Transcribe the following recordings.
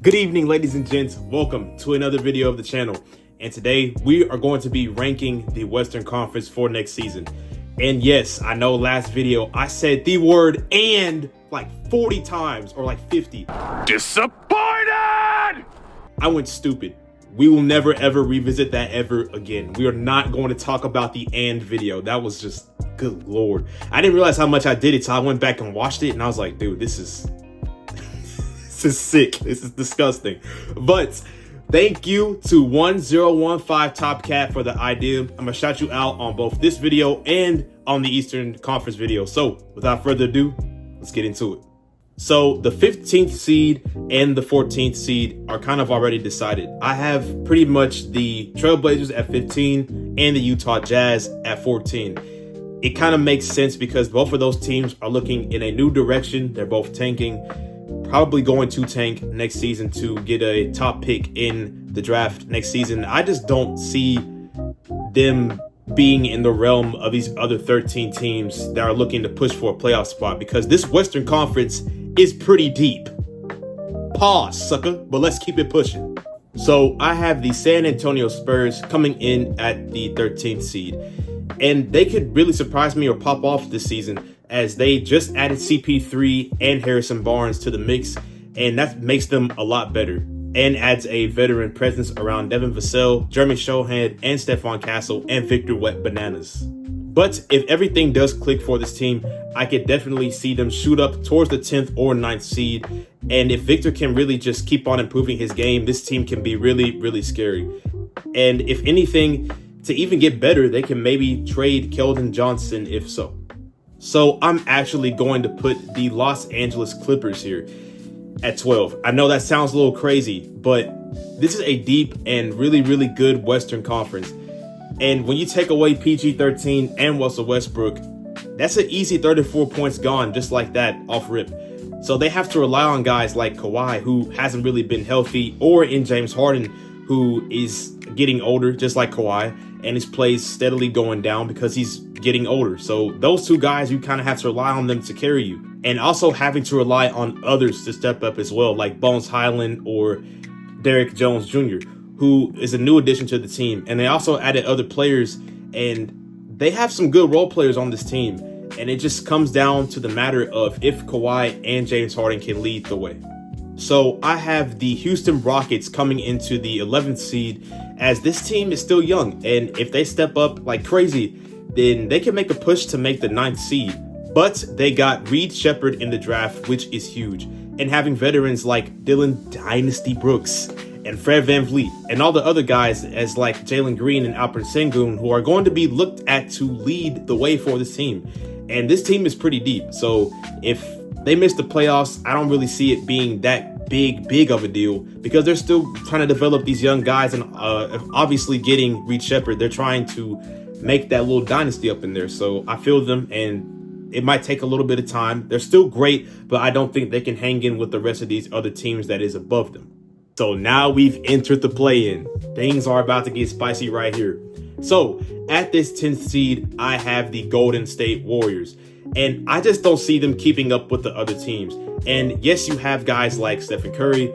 Good evening, ladies and gents. Welcome to another video of the channel. And today we are going to be ranking the Western Conference for next season. And yes, I know last video I said the word "and" like 40 times or like 50. Disappointed! I went stupid. We will never ever revisit that ever again. We are not going to talk about the "and" video. That was just, good Lord. I didn't realize how much I did it, so I went back and watched it and I was like, dude, this is sick. This is disgusting. But thank you to 1015 Top Cat for the idea. I'm gonna shout you out on both this video and on the Eastern Conference video. So without further ado, let's get into it. So the 15th seed and the 14th seed are kind of already decided. I have pretty much the Trailblazers at 15 and the Utah Jazz at 14. It kind of makes sense because both of those teams are looking in a new direction. They're both tanking. Probably going to tank next season to get a top pick in the draft next season. I just don't see them being in the realm of these other 13 teams that are looking to push for a playoff spot because this Western Conference is pretty deep. Pause, sucker, but let's keep it pushing. So I have the San Antonio Spurs coming in at the 13th seed, and they could really surprise me or pop off this season, as they just added CP3 and Harrison Barnes to the mix, and that makes them a lot better and adds a veteran presence around Devin Vassell, Jeremy Shohan, and Stephon Castle, and Victor Wet Bananas. But if everything does click for this team, I could definitely see them shoot up towards the 10th or 9th seed, and if Victor can really just keep on improving his game, this team can be really, really scary. And if anything, to even get better, they can maybe trade Keldon Johnson if so. So I'm actually going to put the Los Angeles Clippers here at 12. I know that sounds a little crazy, but this is a deep and really, really good Western Conference. And when you take away PG-13 and Russell Westbrook, that's an easy 34 points gone just like that off rip. So they have to rely on guys like Kawhi, who hasn't really been healthy, or in James Harden, who is getting older just like Kawhi, and his plays steadily going down because he's getting older. So those two guys, you kind of have to rely on them to carry you, and also having to rely on others to step up as well, like Bones Highland or Derrick Jones Jr., who is a new addition to the team. And they also added other players, and they have some good role players on this team. And it just comes down to the matter of if Kawhi and James Harden can lead the way. So I have the Houston Rockets coming into the 11th seed, as this team is still young, and if they step up like crazy, then they can make a push to make the 9th seed. But they got Reed Shepherd in the draft, which is huge. And having veterans like Dylan Dynasty Brooks and Fred VanVleet and all the other guys as like Jalen Green and Alperen Sengun, who are going to be looked at to lead the way for this team. And this team is pretty deep. So if they miss the playoffs, I don't really see it being that big of a deal because they're still trying to develop these young guys, and obviously getting Reed Shepherd, they're trying to make that little dynasty up in there. So I feel them, and it might take a little bit of time. They're still great, but I don't think they can hang in with the rest of these other teams that is above them. So now we've entered the play-in. Things are about to get spicy right here. So at this 10th seed, I have the Golden State Warriors. And I just don't see them keeping up with the other teams. And yes, you have guys like Stephen Curry,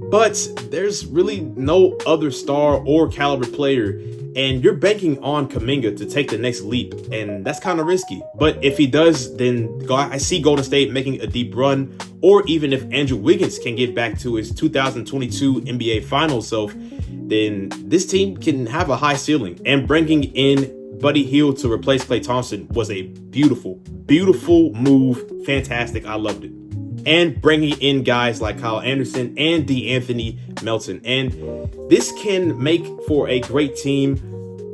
but there's really no other star or caliber player. And you're banking on Kuminga to take the next leap, and that's kind of risky. But if he does, then I see Golden State making a deep run. Or even if Andrew Wiggins can get back to his 2022 NBA Finals self, then this team can have a high ceiling. And bringing in Buddy Hield to replace Klay Thompson was a beautiful move. Fantastic. I loved it. And bringing in guys like Kyle Anderson and DeAnthony Melton. And this can make for a great team.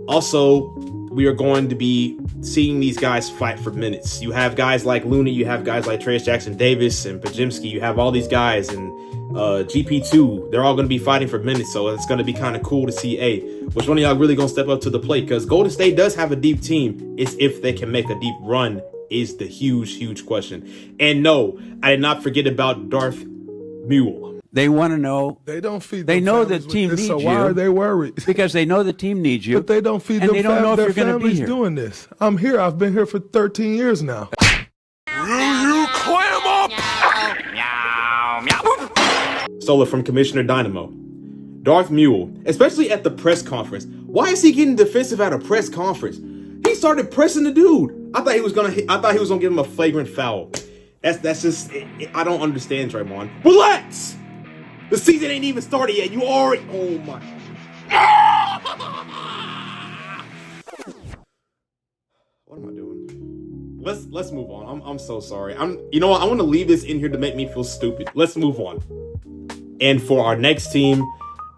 Also, we are going to be seeing these guys fight for minutes. You have guys like Looney, you have guys like Trayce Jackson-Davis and Pajimski. You have all these guys, and GP2, they're all going to be fighting for minutes. So it's going to be kind of cool to see, which one of y'all really going to step up to the plate? Because Golden State does have a deep team. It's if they can make a deep run is the huge question. And no, I did not forget about Darth Mule. They want to know. They don't feed. They know the team needs you. So why are they worried? Because they know the team needs you. But they don't feed and them. They don't know if their you're going to be here. Doing this. I'm here. I've been here for 13 years now. Will you clam up? stole it from Commissioner Dynamo. Darth Mule, especially at the press conference. Why is he getting defensive at a press conference? He started pressing the dude. I thought he was gonna give him a flagrant foul. That's just, I don't understand, Draymond. Relax! The season ain't even started yet. You already, oh my. What am I doing? Let's move on. I'm so sorry. You know what? I want to leave this in here to make me feel stupid. Let's move on. And for our next team,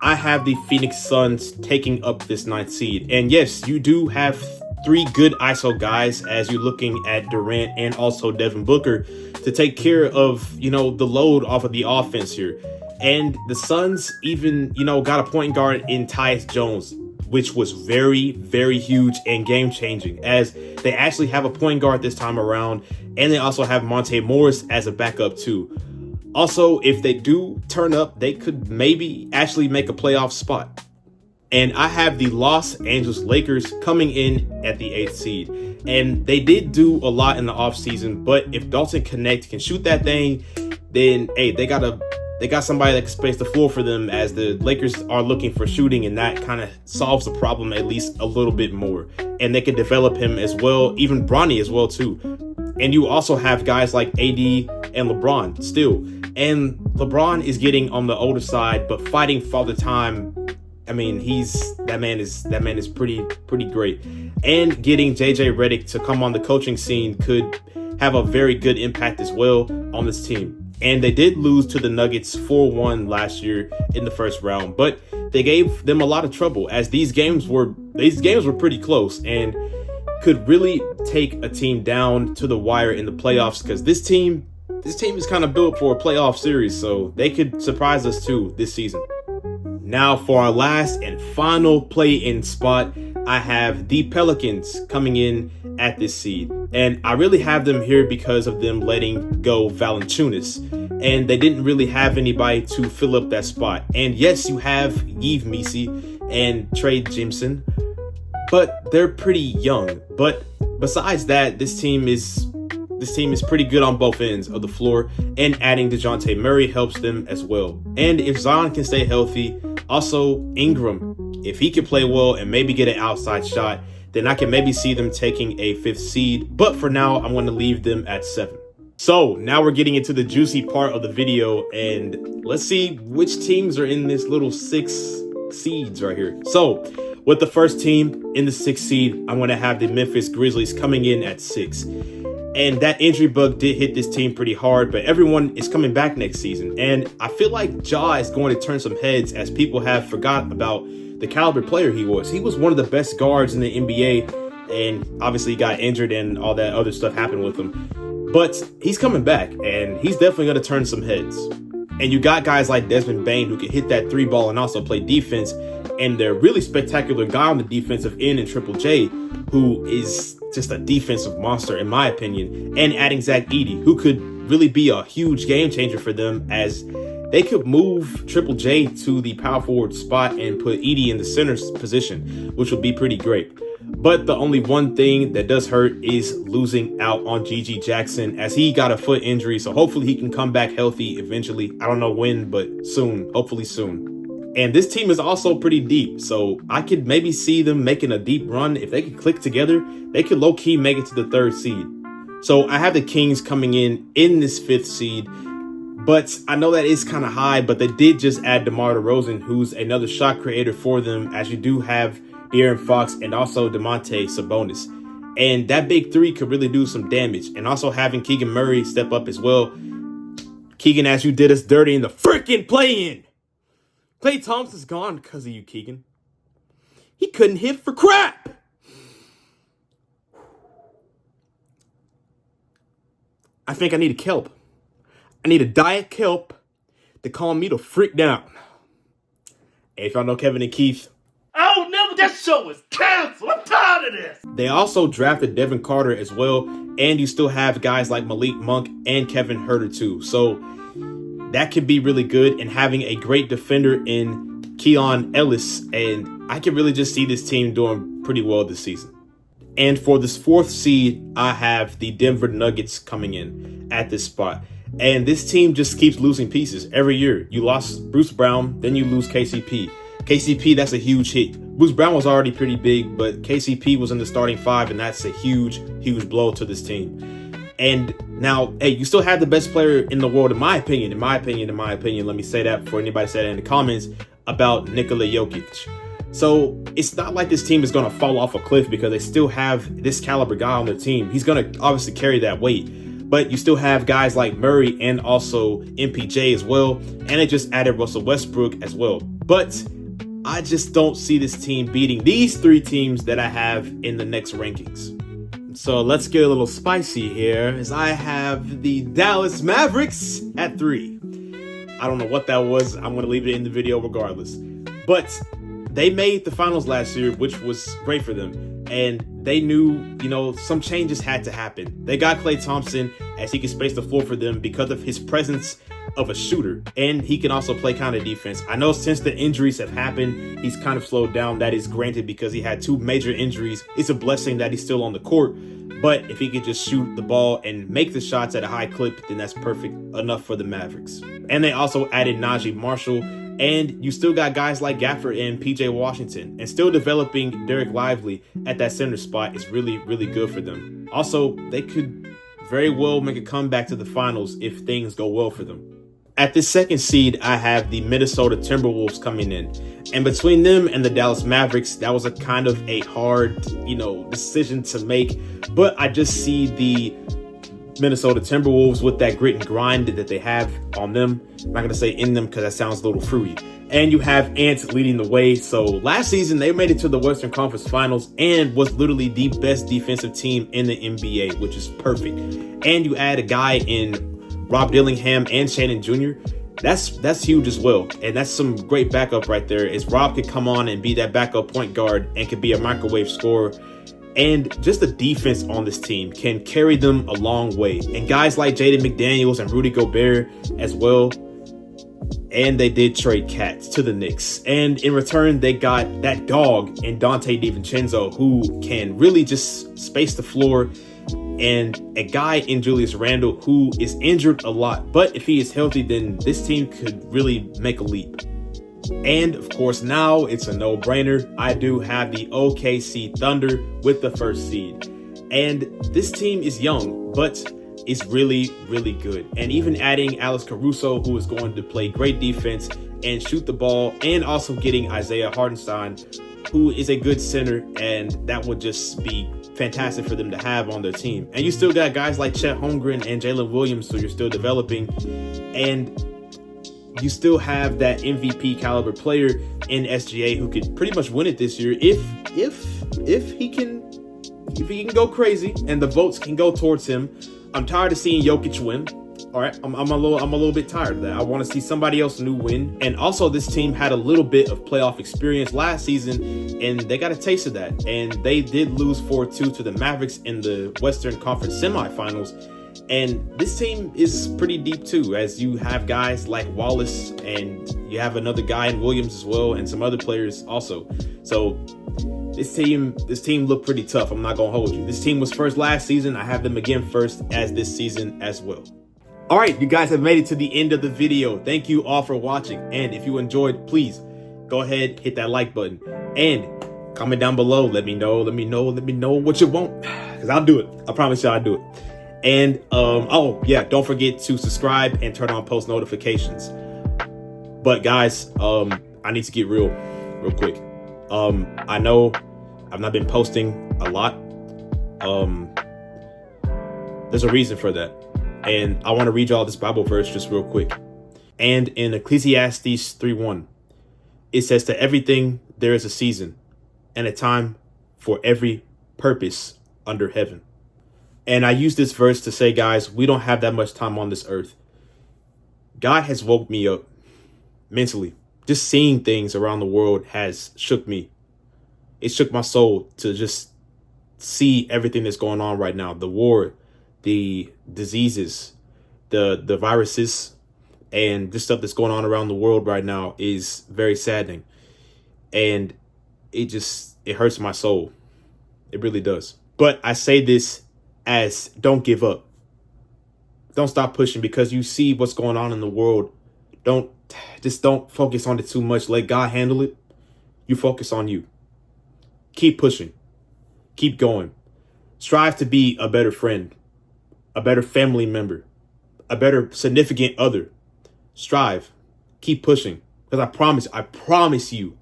I have the Phoenix Suns taking up this 9th seed. And yes, you do have 3 good ISO guys as you're looking at Durant and also Devin Booker to take care of, the load off of the offense here. And the Suns even, got a point guard in Tyus Jones, which was very, very huge and game-changing, as they actually have a point guard this time around, and they also have Monte Morris as a backup too. Also, if they do turn up, they could maybe actually make a playoff spot. And I have the Los Angeles Lakers coming in at the 8th seed. And they did do a lot in the offseason, but if Dalton Connect can shoot that thing, then, hey, they got somebody that can space the floor for them, as the Lakers are looking for shooting, and that kind of solves the problem at least a little bit more. And they can develop him as well, even Bronny as well too. And you also have guys like AD and LeBron still. And LeBron is getting on the older side, but fighting for the time. I mean, that man is pretty great. And getting JJ Redick to come on the coaching scene could have a very good impact as well on this team. And they did lose to the Nuggets 4-1 last year in the first round, but they gave them a lot of trouble, as these games were pretty close and could really take a team down to the wire in the playoffs, because this team is kind of built for a playoff series, so they could surprise us too this season. Now for our last and final play-in spot, I have the Pelicans coming in at this seed. And I really have them here because of them letting go Valanciunas. And they didn't really have anybody to fill up that spot. And yes, you have Yves Missi and Trey Jimson, but they're pretty young. But besides that, this team is pretty good on both ends of the floor, and adding DeJounte Murray helps them as well. And if Zion can stay healthy, also Ingram, if he can play well and maybe get an outside shot, then I can maybe see them taking a 5th seed. But for now, I'm going to leave them at 7. So now we're getting into the juicy part of the video, and let's see which teams are in this little 6 seeds right here. So with the first team in the 6th seed, I'm going to have the Memphis Grizzlies coming in at 6. And that injury bug did hit this team pretty hard, but everyone is coming back next season. And I feel like Ja is going to turn some heads, as people have forgot about the caliber player he was. He was one of the best guards in the NBA, and obviously he got injured and all that other stuff happened with him. But he's coming back, and he's definitely going to turn some heads. And you got guys like Desmond Bane who can hit that 3 ball and also play defense. And they're really spectacular guy on the defensive end in Triple J, who is just a defensive monster in my opinion. And adding Zach Edey, who could really be a huge game changer for them, as they could move Triple J to the power forward spot and put Edey in the center position, which would be pretty great. But the only one thing that does hurt is losing out on G.G. Jackson, as he got a foot injury. So hopefully he can come back healthy eventually. I don't know when, but soon, hopefully soon. And this team is also pretty deep, so I could maybe see them making a deep run. If they could click together, they could low-key make it to the 3rd seed. So I have the Kings coming in this 5th seed, but I know that is kind of high, but they did just add DeMar DeRozan, who's another shot creator for them, as you do have De'Aaron Fox and also DeMonte Sabonis. And that big 3 could really do some damage. And also having Keegan Murray step up as well. Keegan, as you did us dirty in the freaking play-in. Klay Thompson's gone because of you, Keegan. He couldn't hit for crap. I think I need a kelp. I need a diet kelp to calm me the freak down. Hey, if y'all know Kevin and Keith. Oh, no, that show is canceled. I'm tired of this. They also drafted Devin Carter as well. And you still have guys like Malik Monk and Kevin Huerter too. So that could be really good, and having a great defender in Keon Ellis, and I can really just see this team doing pretty well this season. And for this 4th seed, I have the Denver Nuggets coming in at this spot. And this team just keeps losing pieces every year. You lost Bruce Brown, then you lose KCP. KCP, that's a huge hit. Bruce Brown was already pretty big, but KCP was in the starting 5, and that's a huge, huge blow to this team. And now, hey, you still have the best player in the world, in my opinion. Let me say that before anybody said that in the comments about Nikola Jokic. So it's not like this team is going to fall off a cliff because they still have this caliber guy on their team. He's going to obviously carry that weight. But you still have guys like Murray and also MPJ as well. And they just added Russell Westbrook as well. But I just don't see this team beating these 3 teams that I have in the next rankings. So let's get a little spicy here, as I have the Dallas Mavericks at 3. I don't know what that was. I'm going to leave it in the video regardless. But they made the finals last year, which was great for them. And they knew, some changes had to happen. They got Klay Thompson, as he can space the floor for them because of his presence of a shooter. And he can also play kind of defense. I know since the injuries have happened, he's kind of slowed down. That is granted because he had 2 major injuries. It's a blessing that he's still on the court. But if he could just shoot the ball and make the shots at a high clip, then that's perfect enough for the Mavericks. And they also added Najee Marshall. And you still got guys like Gafford and PJ Washington. And still developing Derek Lively at that center spot is really, really good for them. Also, they could very well make a comeback to the finals if things go well for them. At the 2nd seed, I have the Minnesota Timberwolves coming in. And between them and the Dallas Mavericks, that was a kind of a hard, decision to make. But I just see the Minnesota Timberwolves with that grit and grind that they have on them. I'm not going to say in them because that sounds a little fruity. And you have Ant leading the way. So last season, they made it to the Western Conference Finals and was literally the best defensive team in the NBA, which is perfect. And you add a guy in Rob Dillingham and Shannon Jr., that's huge as well. And that's some great backup right there, as Rob could come on and be that backup point guard and could be a microwave scorer. And just the defense on this team can carry them a long way. And guys like Jaden McDaniels and Rudy Gobert as well. And they did trade Cats to the Knicks. And in return, they got that dog in Dante DiVincenzo, who can really just space the floor, and a guy in Julius Randle who is injured a lot. But if he is healthy, then this team could really make a leap. And of course, now it's a no-brainer. I do have the OKC Thunder with the 1st seed. And this team is young, but is really, really good. And even adding Alex Caruso, who is going to play great defense and shoot the ball, and also getting Isaiah Hartenstein, who is a good center, and that would just be fantastic for them to have on their team. And you still got guys like Chet Holmgren and Jalen Williams, who you're still developing, and you still have that MVP caliber player in SGA who could pretty much win it this year if he can go crazy and the votes can go towards him. I'm tired of seeing Jokic win. All right, I'm a little bit tired of that. I want to see somebody else new win. And also, this team had a little bit of playoff experience last season, and they got a taste of that. And they did lose 4-2 to the Mavericks in the Western Conference semifinals. And this team is pretty deep too, as you have guys like Wallace, and you have another guy in Williams as well, and some other players also. So this team looked pretty tough. I'm not gonna hold you. This team was first last season. I have them again first as this season as well. All right, you guys have made it to the end of the video. Thank you all for watching. And if you enjoyed, please go ahead, hit that like button and comment down below. Let me know what you want, because I'll do it. I promise you I'll do it. And oh yeah, don't forget to subscribe and turn on post notifications. But guys, I need to get real quick. I know I've not been posting a lot. There's a reason for that. And I want to read y'all this Bible verse just real quick. And in Ecclesiastes 3:1, it says, "To everything there is a season and a time for every purpose under heaven." And I use this verse to say, guys, we don't have that much time on this earth. God has woke me up mentally. Just seeing things around the world has shook me. It shook my soul to just see everything that's going on right now. The war, the diseases, the viruses, and this stuff that's going on around the world right now is very saddening. And it hurts my soul. It really does. But I say this as don't give up. Don't stop pushing because you see what's going on in the world. Don't focus on it too much. Let God handle it. You focus on you. Keep pushing. Keep going. Strive to be a better friend, a better family member, a better significant other. Strive. Keep pushing. Because I promise you,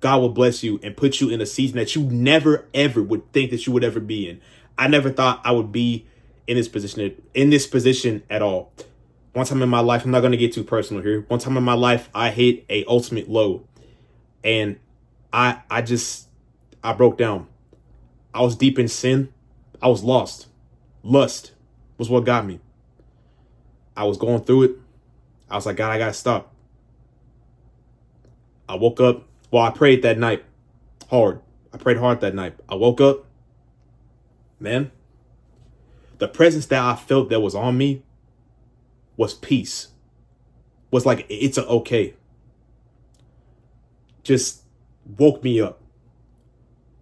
God will bless you and put you in a season that you never, ever would think that you would ever be in. I never thought I would be in this position at all. One time in my life, I'm not going to get too personal here. One time in my life, I hit a ultimate low, and I broke down. I was deep in sin. I was lost. Lust was what got me. I was going through it. I was like, God, I got to stop. I woke up. Well, I prayed that night hard. I prayed hard that night. I woke up. Man, the presence that I felt that was on me was peace. Was like, it's okay. Just woke me up.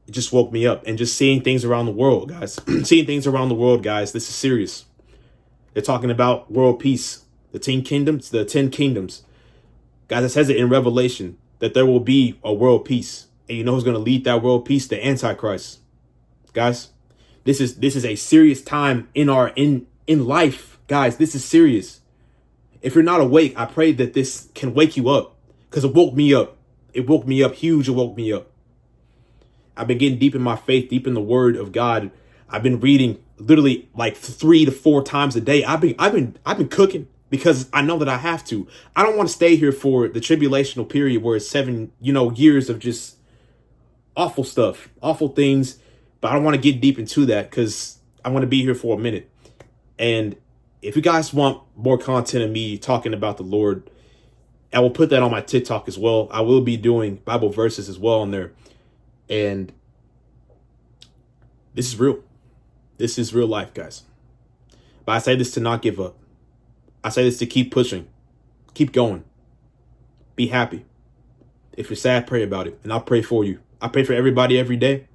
It just woke me up. And just seeing things around the world, guys. Seeing things around the world, guys. This is serious. They're talking about world peace. The 10 kingdoms. Guys, it says it in Revelation that there will be a world peace. And you know who's going to lead that world peace? The Antichrist. Guys, this is a serious time in life. Guys, this is serious. If you're not awake, I pray that this can wake you up, because it woke me up. It woke me up huge. It woke me up. I've been getting deep in my faith, deep in the word of God. I've been reading literally like 3 to 4 times a day. I've been cooking because I know that I have to. I don't want to stay here for the tribulational period where it's 7, years of just awful stuff, awful things. But I don't want to get deep into that because I want to be here for a minute. And if you guys want more content of me talking about the Lord, I will put that on my TikTok as well. I will be doing Bible verses as well on there. And this is real. This is real life, guys. But I say this to not give up. I say this to keep pushing. Keep going. Be happy. If you're sad, pray about it. And I'll pray for you. I pray for everybody every day.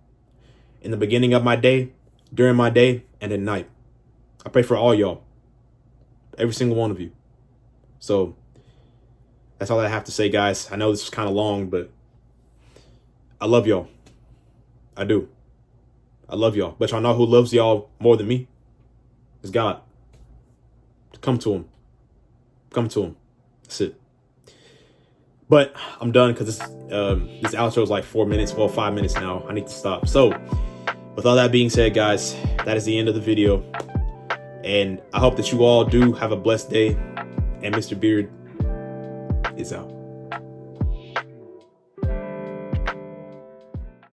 In the beginning of my day, during my day, and at night. I pray for all y'all. Every single one of you. So that's all I have to say, guys. I know this is kind of long, but I love y'all. I do. I love y'all. But y'all know who loves y'all more than me? It's God. Come to him. Come to him. That's it. But I'm done because this outro is like 4 minutes. Well, 5 minutes now. I need to stop. So with all that being said, guys, that is the end of the video. And I hope that you all do have a blessed day. And Mr. Beard is out.